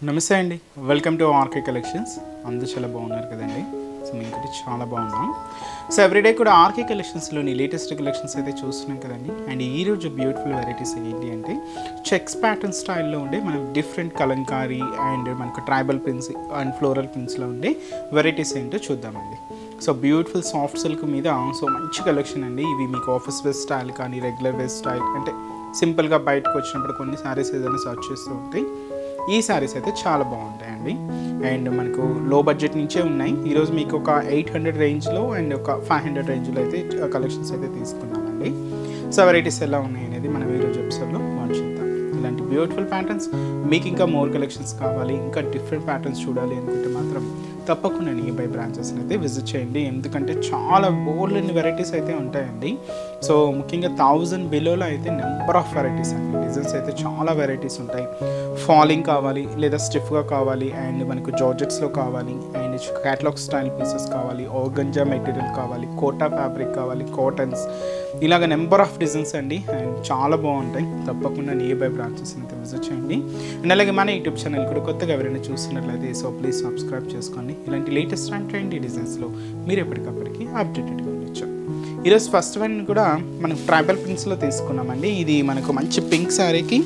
నమస్తే అండి, welcome to RK collections. అందరూ చాలా బాగున్నారు కదండి. సో మేము ఇక్కడ చాలా బాగున్నాం. సో ఎవ్రీడే కూడా ఆర్కే కలెక్షన్స్లోని లేటెస్ట్ కలెక్షన్స్ అయితే చూస్తున్నాం కదండి. అండ్ ఈరోజు బ్యూటిఫుల్ వెరైటీస్ ఏంటి అంటే చెక్స్ ప్యాటర్న్ స్టైల్లో ఉండే మనం డిఫరెంట్ కలంకారీ అండ్ మనకు ట్రైబల్ ప్రింట్స్ అండ్ ఫ్లోరల్ ప్రింట్స్లో ఉండే వెరైటీస్ ఏంటో చూద్దామండి. సో బ్యూటిఫుల్ సాఫ్ట్ సిల్క్ మీద సో మంచి కలెక్షన్ అండి. ఇవి మీకు ఆఫీస్ వేర్ స్టైల్ కానీ రెగ్యులర్ వేర్ స్టైల్ అంటే సింపుల్గా బయటకు వచ్చినప్పుడు కొన్ని శారీస్ ఏదైనా సర్చ్ చేస్తూ ఉంటాయి. ఈ శారీస్ అయితే చాలా బాగుంటాయండి. అండ్ మనకు లో బడ్జెట్ నుంచే ఉన్నాయి. ఈరోజు మీకు ఒక 800 రేంజ్లో అండ్ ఒక 500 రేంజ్లో అయితే కలెక్షన్స్ అయితే తీసుకున్నామండి. సో వెరైటీస్ ఎలా ఉన్నాయి అనేది మనం ఈరోజు ఎపిసోడ్లో వాచ్ చేద్దాం. ఇలాంటి బ్యూటిఫుల్ ప్యాటర్న్స్ మీకు ఇంకా మోర్ కలెక్షన్స్ కావాలి, ఇంకా డిఫరెంట్ ప్యాటర్న్స్ చూడాలి అనుకుంటే మాత్రం తప్పకుండా నియర్ బై బ్రాంచెస్ని అయితే విజిట్ చేయండి. ఎందుకంటే చాలా బోల్డ్ వెరైటీస్ అయితే ఉంటాయండి. సో ముఖ్యంగా 1000 బిలోలో అయితే నెంబర్ ఆఫ్ వెరైటీస్ అండి. డిజైన్స్ అయితే చాలా వెరైటీస్ ఉంటాయి. ఫాలింగ్ కావాలి లేదా స్టిఫ్గా కావాలి, అండ్ మనకు జార్జెట్స్లో కావాలి, అండ్ క్యాటలాగ్ స్టైల్ పీసెస్ కావాలి, ఆర్గంజా మెటీరియల్ కావాలి, కోటా ఫ్యాబ్రిక్ కావాలి, కాటన్స్, ఇలాగ నెంబర్ ఆఫ్ డిజైన్స్ అండి. అండ్ చాలా బాగుంటాయి. తప్పకుండా నియర్ బై బ్రాంచెస్ని అయితే విజిట్ చేయండి. అండ్ అలాగే మన యూట్యూబ్ ఛానల్ కూడా కొత్తగా ఎవరైనా చూస్తున్నట్లయితే సో ప్లీజ్ సబ్స్క్రైబ్ చేసుకోండి. ఇలాంటి లేటెస్ట్ అండ్ ట్రెండీ డిజైన్స్లో మీరు ఎప్పటికప్పటికి అప్డేటెడ్గా ఉండొచ్చు. ఈరోజు ఫస్ట్ వన్ కూడా మనం ట్రైబల్ ప్రింట్స్లో తీసుకున్నామండి. ఇది మనకు మంచి పింక్ శారీకి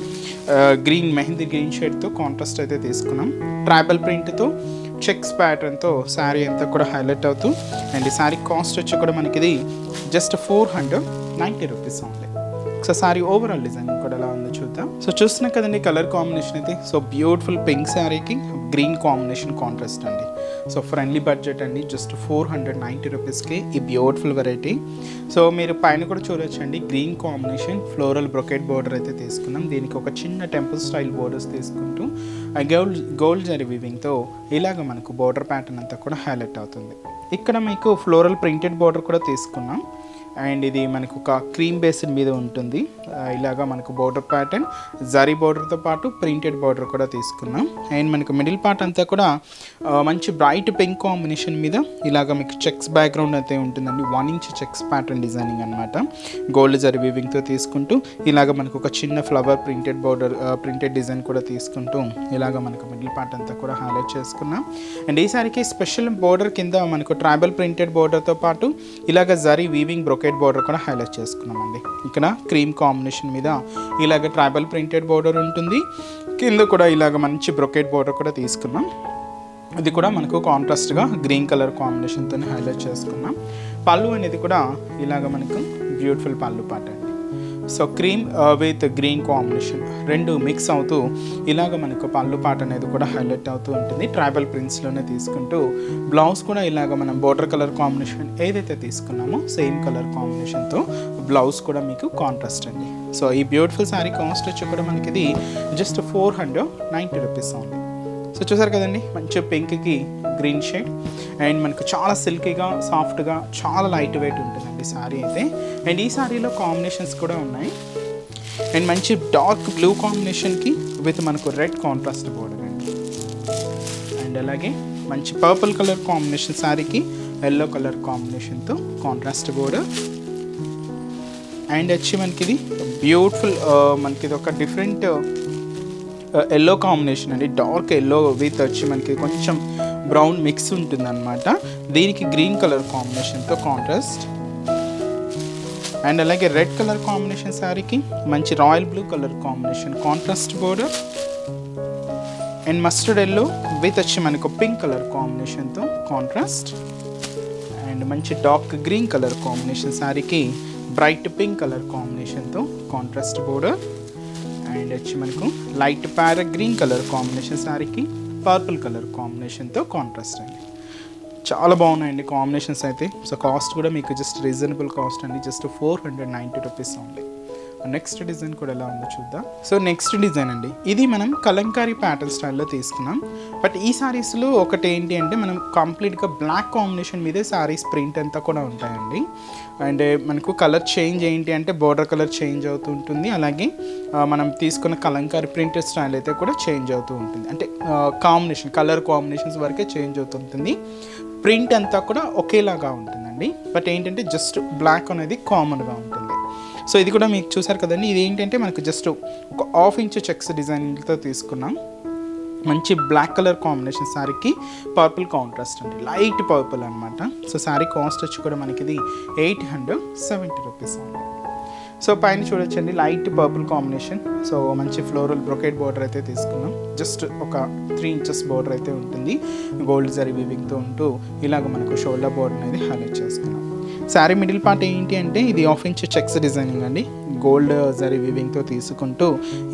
గ్రీన్ మెహందీ గ్రీన్ షేడ్తో కాంట్రాస్ట్ అయితే తీసుకున్నాం. ట్రైబల్ ప్రింట్తో చెక్స్ ప్యాటర్న్తో శారీ అంతా కూడా హైలైట్ అవుతూ, అండ్ ఈ శారీ కాస్ట్ వచ్చి కూడా మనకి ఇది just 490 rupees only. So sari overall design కూడా ఎలా ఉందో చూద్దాం. సో చూస్తున్నాం కదండి కలర్ కాంబినేషన్ అయితే. సో బ్యూటిఫుల్ పింక్ శారీకి గ్రీన్ కాంబినేషన్ కాంట్రాస్ట్ అండి. సో ఫ్రెండ్లీ బడ్జెట్ అండి, జస్ట్ 490 రూపీస్కి ఈ బ్యూటిఫుల్ వెరైటీ. సో మీరు పైన కూడా చూడొచ్చండి, green combination floral brocade border అయితే తీసుకున్నాం. దీనికి ఒక చిన్న టెంపుల్ స్టైల్ బోర్డర్స్ తీసుకుంటూ గోల్డ్ జరీ వీవింగ్తో ఇలాగ మనకు బోర్డర్ ప్యాటర్న్ అంతా కూడా హైలైట్ అవుతుంది. ఇక్కడ మీకు ఫ్లోరల్ ప్రింటెడ్ బోర్డర్ కూడా తీసుకున్నాం. అండ్ ఇది మనకు ఒక క్రీమ్ బేసిన్ మీద ఉంటుంది. ఇలాగా మనకు బోర్డర్ ప్యాటర్న్ జరీ బోర్డర్తో పాటు ప్రింటెడ్ బోర్డర్ కూడా తీసుకున్నాం. అండ్ మనకు మిడిల్ పార్ట్ అంతా కూడా మంచి బ్రైట్ పింక్ కాంబినేషన్ మీద ఇలాగ మీకు చెక్స్ బ్యాక్గ్రౌండ్ అయితే ఉంటుందండి. 1 ఇంచ్ చెక్స్ ప్యాటర్న్ డిజైనింగ్ అనమాట. గోల్డ్ జరీ వీవింగ్తో తీసుకుంటూ ఇలాగ మనకు ఒక చిన్న flower printed border printed design కూడా తీసుకుంటూ ఇలాగ మనకు మిడిల్ పార్ట్ అంతా కూడా హైలైట్ చేసుకున్నాం. అండ్ ఈసారికి స్పెషల్ బోర్డర్ కింద మనకు ట్రైబల్ ప్రింటెడ్ బోర్డర్తో పాటు ఇలాగ జరీ వీవింగ్ బ్రొకెట్ బోర్డర్ కూడా హైలైట్ చేసుకున్నామండి. ఇక్కడ క్రీమ్ కాంబినేషన్ మీద ఇలాగ ట్రైబల్ ప్రింటెడ్ బోర్డర్ ఉంటుంది. కింద కూడా ఇలాగ మంచి బ్రొకెట్ బోర్డర్ కూడా తీసుకున్నాం. ఇది కూడా మనకు కాంట్రాస్ట్గా గ్రీన్ కలర్ కాంబినేషన్తో హైలైట్ చేసుకున్నాం. పళ్ళు అనేది కూడా ఇలాగ మనకు బ్యూటిఫుల్ పళ్ళు పాట అండి. So cream with green combination రెండు మిక్స్ అవుతూ ఇలాగ మనకు పళ్ళు పాట అనేది కూడా హైలైట్ అవుతూ ఉంటుంది. ట్రైబల్ ప్రింట్స్లోనే తీసుకుంటూ బ్లౌజ్ కూడా ఇలాగ మనం బోర్డర్ కలర్ కాంబినేషన్ ఏదైతే తీసుకున్నామో సేమ్ కలర్ కాంబినేషన్తో బ్లౌజ్ కూడా మీకు కాంట్రాస్ట్ అండి. సో ఈ బ్యూటిఫుల్ శారీ కాస్ట్ వచ్చి కూడా మనకి ఇది జస్ట్ 490 రూపీస్ ఉంది. సో చూసారు కదండి, మంచి పింక్కి గ్రీన్ షేడ్ అండ్ మనకు చాలా సిల్కీగా సాఫ్ట్గా చాలా లైట్ వెయిట్ ఉంటుందండి శారీ అయితే. అండ్ ఈ శారీలో కాంబినేషన్స్ కూడా ఉన్నాయి. అండ్ మంచి డార్క్ బ్లూ కాంబినేషన్కి విత్ మనకు రెడ్ కాంట్రాస్ట్ బోర్డర్ అండి. అండ్ అలాగే మంచి పర్పుల్ కలర్ కాంబినేషన్ శారీకి ఎల్లో కలర్ కాంబినేషన్తో కాంట్రాస్ట్ బోర్డర్. అండ్ వచ్చి మనకి ఇది బ్యూటిఫుల్ మనకి ఇది ఒక డిఫరెంట్ ఎల్లో కాంబినేషన్ అండి. డార్క్ ఎల్లో విత్ వచ్చి మనకి కొంచెం బ్రౌన్ మిక్స్ ఉంటుంది అనమాట. దీనికి గ్రీన్ కలర్ కాంబినేషన్తో కాంట్రాస్ట్. అండ్ అలాగే రెడ్ కలర్ కాంబినేషన్ శారీకి మంచి royal blue colour combination contrast border. And mustard yellow with వచ్చి మనకు పింక్ కలర్ కాంబినేషన్తో కాంట్రాస్ట్. అండ్ మంచి డార్క్ గ్రీన్ కలర్ కాంబినేషన్ శారీకి బ్రైట్ పింక్ కలర్ కాంబినేషన్తో కాంట్రాస్ట్ బోర్డర్. అండ్ వచ్చి మనకు light parrot green colour combination శారీకి పర్పుల్ కలర్ కాంబినేషన్తో కాంట్రాస్ట్ అండి. చాలా బాగున్నాయండి కాంబినేషన్స్ అయితే. సో కాస్ట్ కూడా మీకు జస్ట్ రీజనబుల్ కాస్ట్ అండి, just 490 rupees only. Next design కూడా ఎలా ఉందో చూద్దాం. సో నెక్స్ట్ డిజైన్ అండి, ఇది మనం కలంకారీ ప్యాటర్న్ స్టైల్లో తీసుకున్నాం. బట్ ఈ శారీస్లో ఒకటి ఏంటి అంటే మనం కంప్లీట్గా బ్లాక్ కాంబినేషన్ మీదే శారీస్ ప్రింట్ అంతా కూడా ఉంటాయండి. అండ్ మనకు కలర్ చేంజ్ ఏంటి అంటే బోర్డర్ కలర్ చేంజ్ అవుతూ ఉంటుంది. అలాగే మనం తీసుకున్న కలంకారీ ప్రింటెడ్ స్టైల్ అయితే కూడా చేంజ్ అవుతూ ఉంటుంది. అంటే కాంబినేషన్ కలర్ కాంబినేషన్స్ వరకే చేంజ్ అవుతుంటుంది. ప్రింట్ అంతా కూడా ఒకేలాగా ఉంటుందండి. బట్ ఏంటంటే జస్ట్ బ్లాక్ అనేది కామన్గా ఉంటుంది. సో ఇది కూడా మీకు చూసారు కదండి, ఇది ఏంటంటే మనకు జస్ట్ ఒక 1/2 ఇంచ్ చెక్స్ డిజైన్తో తీసుకున్నాం. మంచి బ్లాక్ కలర్ కాంబినేషన్ శారీకి పర్పుల్ కాంట్రాస్ట్ అండి, లైట్ పర్పుల్ అనమాట. సో శారీ కాస్ట్ వచ్చి కూడా మనకి ఇది 870 రూపీస్ అండి. సో పైన చూడొచ్చండి లైట్ పర్పుల్ కాంబినేషన్. సో మంచి ఫ్లోరల్ బ్రొకేట్ బార్డర్ అయితే తీసుకున్నాం. జస్ట్ ఒక 3 ఇంచెస్ బార్డర్ అయితే ఉంటుంది, గోల్డ్ జరీ వీవింగ్తో ఉంటూ ఇలాగ మనకు షోల్డర్ బార్డర్ అనేది హైలైట్ చేసుకున్నాం. శారీ మిడిల్ పార్ట్ ఏంటి అంటే ఇది 1/2 ఇంచ్ చెక్స్ డిజైనింగ్ అండి, గోల్డ్ జరీ వీవింగ్తో తీసుకుంటూ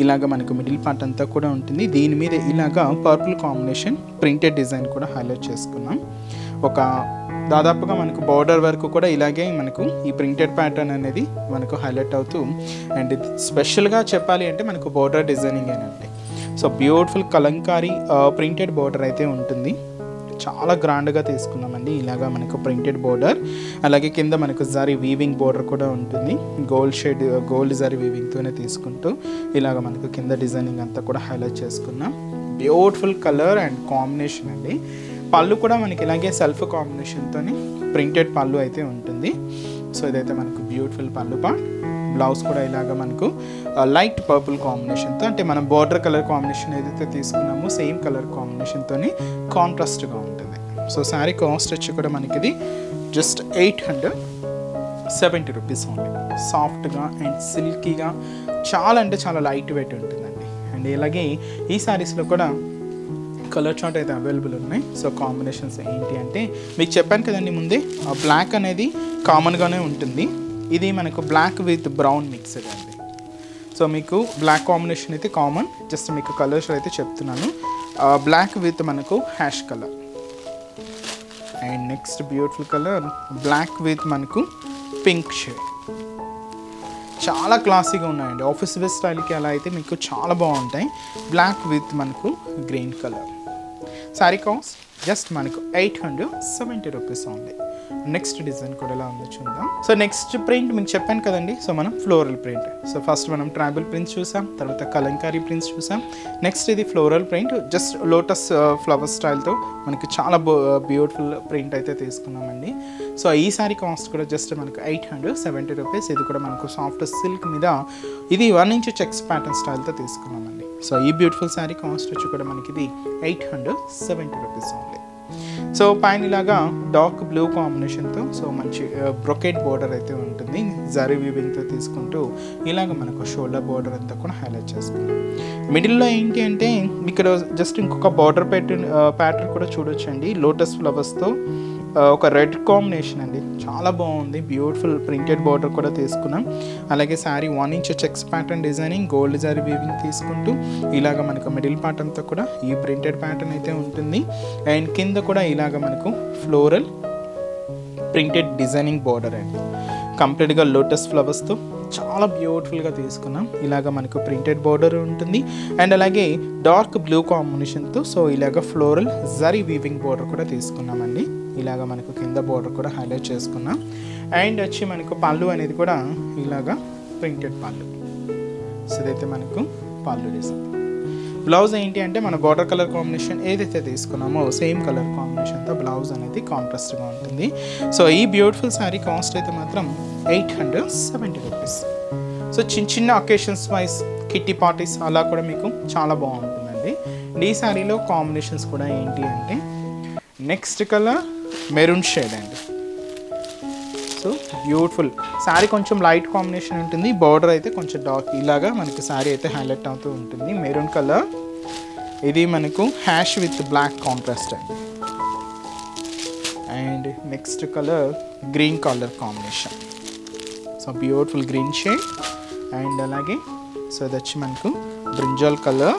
ఇలాగ మనకు మిడిల్ పార్ట్ అంతా కూడా ఉంటుంది. దీని మీద ఇలాగ పర్పుల్ కాంబినేషన్ ప్రింటెడ్ డిజైన్ కూడా హైలైట్ చేసుకున్నాం. ఒక దాదాపుగా మనకు బార్డర్ వరకు కూడా ఇలాగే మనకు ఈ ప్రింటెడ్ ప్యాటర్న్ అనేది మనకు హైలైట్ అవుతూ, అండ్ ఇది స్పెషల్గా చెప్పాలి అంటే మనకు బార్డర్ డిజైనింగ్ ఏనండి. So beautiful Kalamkari printed border అయితే ఉంటుంది, చాలా గ్రాండ్గా తీసుకున్నామండి. ఇలాగా మనకు ప్రింటెడ్ బార్డర్, అలాగే కింద మనకు జరీ వీవింగ్ బార్డర్ కూడా ఉంటుంది. గోల్డ్ జరీ వీవింగ్తోనే తీసుకుంటూ ఇలాగ మనకు కింద డిజైనింగ్ అంతా కూడా హైలైట్ చేసుకున్నాం. బ్యూటిఫుల్ కలర్ అండ్ కాంబినేషన్ అండి. పళ్ళు కూడా మనకి ఇలాగే సెల్ఫ్ కాంబినేషన్తో ప్రింటెడ్ పళ్ళు అయితే ఉంటుంది. సో ఇదైతే మనకు బ్యూటిఫుల్ పళ్ళు పార్ట్. బ్లౌజ్ కూడా ఇలాగ మనకు లైట్ పర్పుల్ కాంబినేషన్తో, అంటే మనం బార్డర్ కలర్ కాంబినేషన్ ఏదైతే తీసుకున్నామో సేమ్ కలర్ కాంబినేషన్తో కాంట్రాస్ట్గా ఉంటుంది. సో శారీ కాస్ట్ వచ్చి కూడా మనకి ఇది జస్ట్ 870 రూపీస్ ఓన్లీ. సాఫ్ట్గా అండ్ సిల్కీగా చాలా అంటే చాలా లైట్ వెయిట్ ఉంటుందండి. అండ్ ఇలాగే ఈ శారీస్లో కూడా కలర్ చార్ట్ అయితే అవైలబుల్ ఉన్నాయి. సో కాంబినేషన్స్ ఏంటి అంటే మీకు చెప్పాను కదండి ముందే, బ్లాక్ అనేది కామన్గానే ఉంటుంది. ఇది మనకు బ్లాక్ విత్ బ్రౌన్ మిక్స్డ్ అండి. సో మీకు బ్లాక్ కాంబినేషన్ అయితే కామన్, జస్ట్ మీకు కలర్స్ అయితే చెప్తున్నాను. బ్లాక్ విత్ మనకు ash colour, and next beautiful colour black with మనకు పింక్ షేడ్. చాలా క్లాసీగా ఉన్నాయండి, ఆఫీస్ వేర్ స్టైల్కి అలా అయితే మీకు చాలా బాగుంటాయి. బ్లాక్ విత్ మనకు green colour. Sari cost just మనకు 870 రూపీస్ ఓన్లీ. నెక్స్ట్ డిజైన్ కూడా ఎలా ఉందో చూద్దాం. సో నెక్స్ట్ ప్రింట్ మీకు చెప్పాను కదండి, సో మనం ఫ్లోరల్ ప్రింట్. సో ఫస్ట్ మనం ట్రైబల్ ప్రింట్స్ చూసాం, తర్వాత కలంకారీ ప్రింట్స్ చూసాం. నెక్స్ట్ ఇది floral print, just lotus flower స్టైల్తో మనకి చాలా బ్యూటిఫుల్ ప్రింట్ అయితే తీసుకున్నామండి. సో ఈ సారీ కాస్ట్ కూడా జస్ట్ మనకు 870 రూపీస్. ఇది కూడా మనకు సాఫ్ట్ సిల్క్ మీద ఇది 1 ఇంచ్ చెక్స్ ప్యాటర్న్ స్టైల్తో తీసుకున్నామండి. సో ఈ బ్యూటిఫుల్ శారీ కాస్ట్ వచ్చి కూడా మనకి ఇది 870 రూపీస్ ఓన్లీ. సో పైన ఇలాగా డార్క్ బ్లూ కాంబినేషన్తో సో మంచి బ్రొకెట్ బార్డర్ అయితే ఉంటుంది, జరీ వీవింగ్తో తీసుకుంటూ ఇలాగ మనకు షోల్డర్ బార్డర్ అంతా కూడా హైలైట్ చేసుకున్నాం. మిడిల్లో ఏంటి అంటే ఇక్కడ జస్ట్ ఇంకొక బార్డర్ ప్యాటర్న్ కూడా చూడొచ్చండి, లోటస్ ఫ్లవర్స్తో ఒక రెడ్ కాంబినేషన్ అండి, చాలా బాగుంది. బ్యూటిఫుల్ ప్రింటెడ్ బార్డర్ కూడా తీసుకున్నాం. అలాగే sari 1 inch checks pattern designing, gold zari weaving తీసుకుంటూ ఇలాగ మనకు మిడిల్ పార్ట్ అంతా కూడా ఈ ప్రింటెడ్ ప్యాటర్న్ అయితే ఉంటుంది. అండ్ కింద కూడా ఇలాగ మనకు ఫ్లోరల్ ప్రింటెడ్ డిజైనింగ్ బార్డర్ అండి, కంప్లీట్గా లోటస్ ఫ్లవర్స్తో చాలా బ్యూటిఫుల్గా తీసుకున్నాం. ఇలాగ మనకు ప్రింటెడ్ బార్డర్ ఉంటుంది. అండ్ అలాగే డార్క్ బ్లూ కాంబినేషన్తో సో ఇలాగ ఫ్లోరల్ జరీ వీవింగ్ బార్డర్ కూడా తీసుకున్నామండి. ఇలాగ మనకు కింద బార్డర్ కూడా హైలైట్ చేసుకున్నాం. అండ్ వచ్చి మనకు పళ్ళు అనేది కూడా ఇలాగ ప్రింటెడ్ పళ్ళు. సో ఇదైతే మనకు పళ్ళు డిజైన్. బ్లౌజ్ ఏంటి అంటే మన బార్డర్ కలర్ కాంబినేషన్ ఏదైతే తీసుకున్నామో సేమ్ కలర్ కాంబినేషన్తో బ్లౌజ్ అనేది కాంట్రాస్ట్గా ఉంటుంది. సో ఈ బ్యూటిఫుల్ శారీ కాస్ట్ అయితే మాత్రం 870 రూపీస్. సో చిన్న చిన్న అకేషన్స్ వైజ్ కిట్టి పార్టీస్ అలా కూడా మీకు చాలా బాగుంటుందండి. ఈ శారీలో కాంబినేషన్స్ కూడా ఏంటి అంటే నెక్స్ట్ కలర్ మెరూన్ షేడ్ అండి. సో బ్యూటిఫుల్ శారీ, కొంచెం లైట్ కాంబినేషన్ ఉంటుంది, బార్డర్ అయితే కొంచెం డార్క్, ఇలాగా మనకి శారీ అయితే హైలైట్ అవుతూ ఉంటుంది. మెరూన్ కలర్, ఇది మనకు హ్యాష్ విత్ బ్లాక్ కాంట్రాస్ట్ అండి. And next colour green colour combination. So beautiful green shade. And అలాగే సో అది వచ్చి మనకు brinjal colour,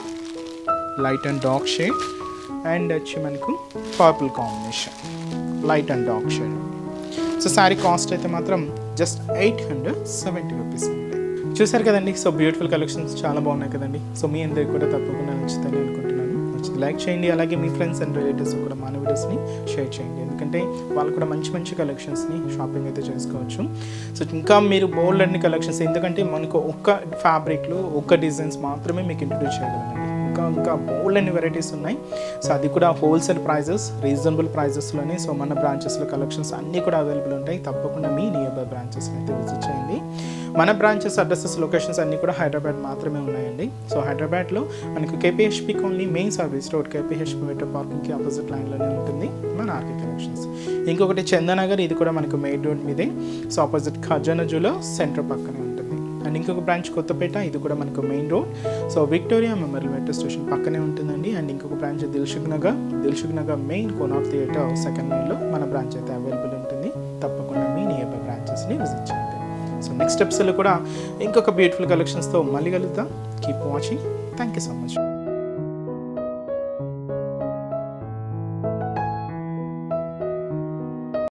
light and dark shade. And వచ్చి మనకు purple combination, light and dark shade. So sari cost అయితే మాత్రం just 870 rupees అండి. చూసారు కదండి, సో బ్యూటిఫుల్ కలెక్షన్స్ చాలా బాగున్నాయి కదండి. సో మీ అందరికి కూడా తప్పకుండా నచ్చుతాయని అనుకుంటున్నాను. నచ్చితే లైక్ చేయండి, అలాగే మీ ఫ్రెండ్స్ అండ్ రిలేటివ్స్ కూడా మన వీడియోస్ని షేర్ చేయండి, ఎందుకంటే వాళ్ళు కూడా మంచి మంచి కలెక్షన్స్ని షాపింగ్ అయితే చేసుకోవచ్చు. సో ఇంకా మీరు బోల్డ్ అన్ని కలెక్షన్స్, ఎందుకంటే మనకు ఒక్క ఫ్యాబ్రిక్లో ఒక్క డిజైన్స్ మాత్రమే మీకు ఇంట్రడ్యూస్ చేయగలమండి. ఇంకా బోల్డ్ అన్ని వెరైటీస్ ఉన్నాయి. సో అది కూడా హోల్సేల్ ప్రైజెస్, రీజనబుల్ ప్రైజెస్లోనే. సో మన బ్రాంచెస్లో కలెక్షన్స్ అన్నీ కూడా అవైలబుల్ ఉంటాయి. తప్పకుండా మీ నియర్ బై బ్రాంచెస్ని అయితే విజిట్ చేయండి. మన బ్రాంచెస్ అడ్రసెస్ లొకేషన్స్ అన్నీ కూడా హైదరాబాద్ మాత్రమే ఉన్నాయండి. సో హైదరాబాద్లో మనకు KPHB colony main service road KPHB metro పార్కింగ్కి ఆపోజిట్ లైన్లోనే ఉంటుంది మన ఆర్కే కలెక్షన్స్. ఇంకొకటి చందనగర్, ఇది కూడా మనకు మెయిన్ రోడ్ మీదే, సో ఆపోజిట్ ఖజానా జూలో సెంటర్ పక్కనే ఉంటుంది. అండ్ ఇంకొక బ్రాంచ్ కొత్తపేట, ఇది కూడా మనకు main road, so Victoria memorial metro station పక్కనే ఉంటుందండి. అండ్ ఇంకొక branch Dilsukh Nagar main Konark theatre second లైన్లో మన బ్రాంచ్ అయితే అవైలబుల్ ఉంటుంది. తప్పకుండా మీ నియర్ బై బ్రాంచెస్ని విజిట్ చేయండి. సో నెక్స్ట్ ఎపిసోడ్లో కూడా ఇంకొక బ్యూటిఫుల్ కలెక్షన్స్తో మళ్ళీ కలుద్దాం. Keep watching. Thank you so much.